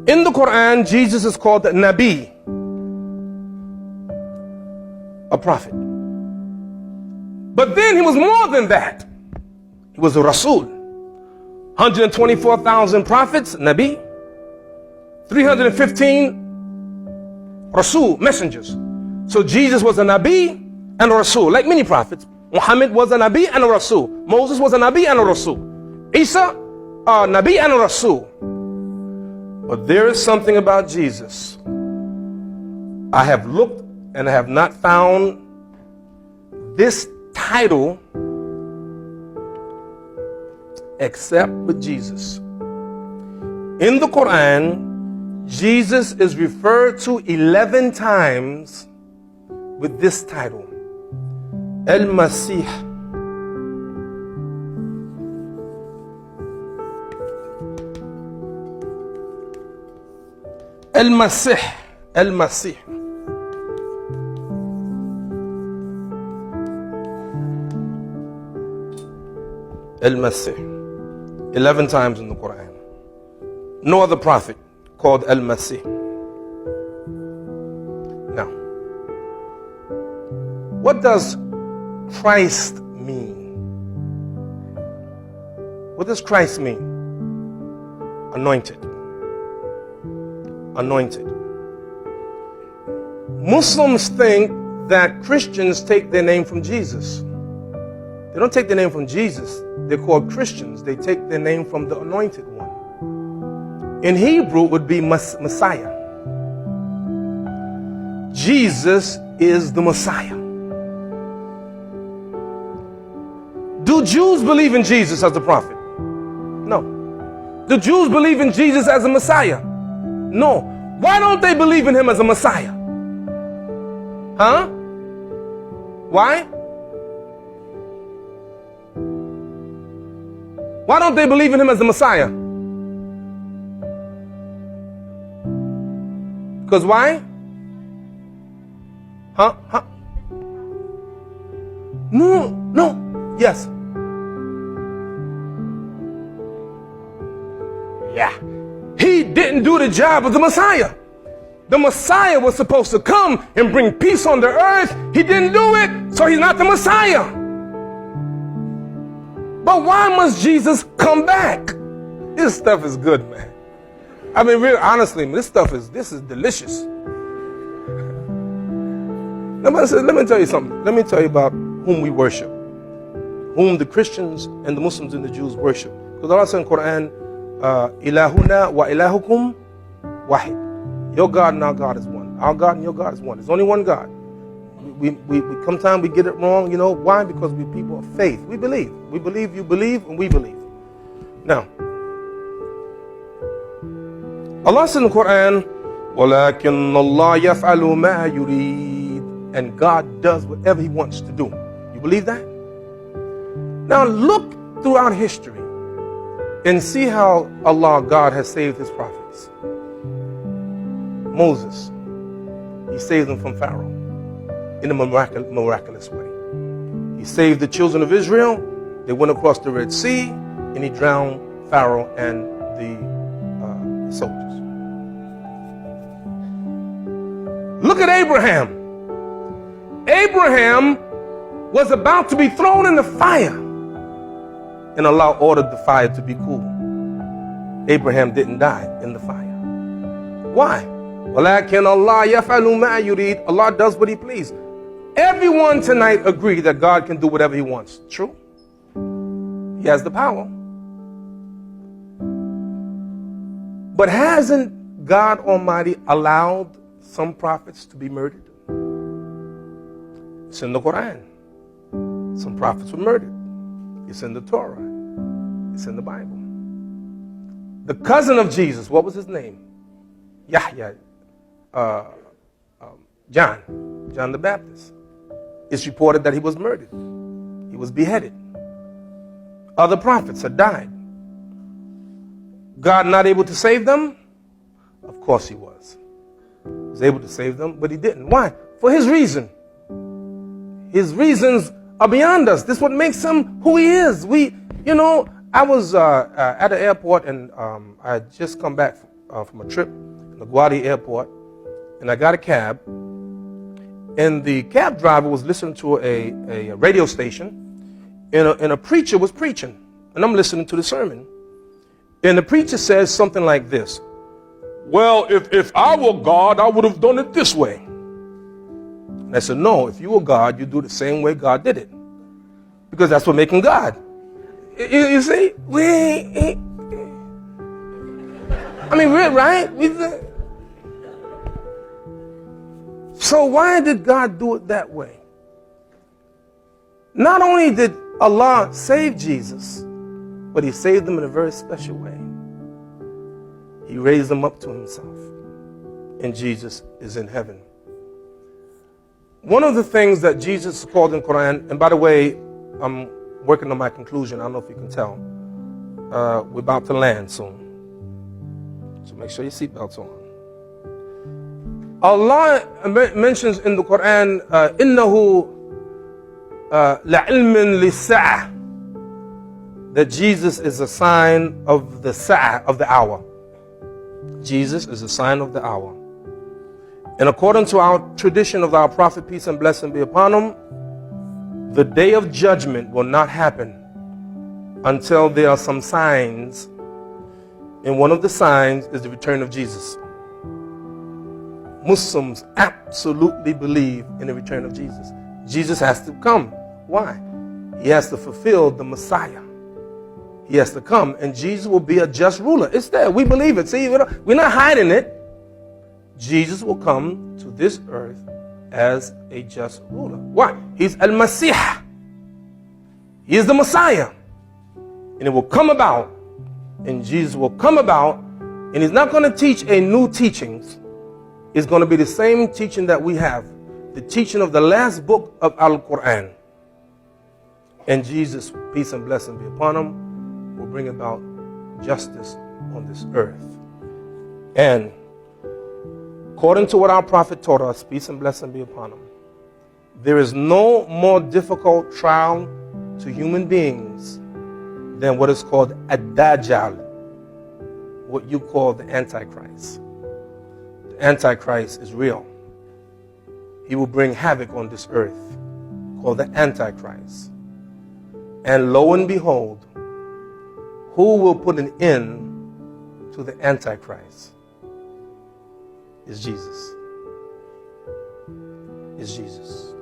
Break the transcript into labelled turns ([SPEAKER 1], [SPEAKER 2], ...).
[SPEAKER 1] In the Quran, Jesus is called Nabi, a prophet. But then he was more than that. He was a Rasul. 124,000 prophets, Nabi. 315 Rasul, messengers. So Jesus was a Nabi and a Rasul, like many prophets. Muhammad was a Nabi and a Rasul. Moses was a Nabi and a Rasul. Isa, a Nabi and a Rasul. But there is something about Jesus. I have looked and I have not found this title except with Jesus. In the Quran, Jesus is referred to 11 times with this title, Al-Masih. Al-Masih, Al-Masih. Al-Masih. 11 times in the Quran. No other prophet called Al-Masih. Now, what does Christ mean? What does Christ mean? Anointed. Anointed. Muslims think that Christians take their name from Jesus. They don't take their name from Jesus. They're called Christians. They take their name from the anointed one. In Hebrew, it would be Messiah. Jesus is the Messiah. Do Jews believe in Jesus as the prophet? No. Do Jews believe in Jesus as a Messiah? No. Why don't they believe in him as a Messiah? Huh? Why? Why don't they believe in him as the Messiah? Because why? Huh? No. Yes. Yeah. He didn't do the job of the Messiah. The Messiah was supposed to come and bring peace on the earth. He didn't do it, so he's not the Messiah. But why must Jesus come back? This stuff is good, man. I mean, really, honestly, this is delicious. Let me tell you something. Let me tell you about whom we worship, whom the Christians and the Muslims and the Jews worship. Because Allah said in the Quran, Ilahuna wa ilahukum wahid. Your God and our God is one. Our God and your God is one. There's only one God. We sometimes we get it wrong, you know. Why? Because we people of faith. We believe. We believe, you believe, and we believe. Now, Allah said in the Quran, وَلَكِنَّ اللَّهَ يَفْعَلُ مَا يُرِيدُ. And God does whatever he wants to do. You believe that? Now look throughout history and see how Allah, God, has saved his prophets. Moses, he saved them from Pharaoh in a miraculous way. He saved the children of Israel. They went across the Red Sea, and he drowned Pharaoh and the soldiers. Look at Abraham. Abraham was about to be thrown in the fire, and Allah ordered the fire to be cool. Abraham didn't die in the fire. Why? وَلَكِنَّ اللَّهَ يَفْعَلُ مَا يُرِيدُ. Allah does what he pleases. Everyone tonight agree that God can do whatever he wants. True? He has the power. But hasn't God Almighty allowed some prophets to be murdered? It's in the Quran. Some prophets were murdered. It's in the Torah. It's in the Bible. The cousin of Jesus, what was his name? Yahya. John the Baptist. It's reported that he was murdered. He was beheaded. Other prophets had died. God not able to save them? Of course he was. He was able to save them, but he didn't. Why? For his reason. His reasons are beyond us. This is what makes him who he is. I was at the airport, and I had just come back from a trip in LaGuardia Airport, and I got a cab. And the cab driver was listening to a radio station, and a preacher was preaching. And I'm listening to the sermon. And the preacher says something like this: well, if I were God, I would have done it this way. And I said, no, if you were God, you do the same way God did it. Because that's what making God. You see? We're right? So why did God do it that way? Not only did Allah save Jesus, but he saved him in a very special way. He raised him up to himself. And Jesus is in heaven. One of the things that Jesus is called in Quran, and by the way, I'm working on my conclusion. I don't know if you can tell. We're about to land soon. So make sure your seatbelt's on. Allah mentions in the Quran, إِنَّهُ لَعِلْمٍ لِلسَّاعَةِ, that Jesus is a sign of the sa'ah, of the hour. Jesus is a sign of the hour. And according to our tradition of our Prophet, peace and blessing be upon him, the day of judgment will not happen until there are some signs. And one of the signs is the return of Jesus. Muslims absolutely believe in the return of Jesus. Jesus has to come. Why? He has to fulfill the Messiah. He has to come, and Jesus will be a just ruler. It's there. We believe it. See, we're not hiding it. Jesus will come to this earth as a just ruler. Why? He's Al-Masih. He is the Messiah. And it will come about, and Jesus will come about, and he's not going to teach a new teachings. It's going to be the same teaching that we have, the teaching of the last book of Al-Quran. And Jesus, peace and blessing be upon him, will bring about justice on this earth. And according to what our Prophet taught us, peace and blessing be upon him, there is no more difficult trial to human beings than what is called Ad-Dajjal, what you call the Antichrist. The Antichrist is real. He will bring havoc on this earth, called the Antichrist. And lo and behold, who will put an end to the Antichrist? Is Jesus. Is Jesus.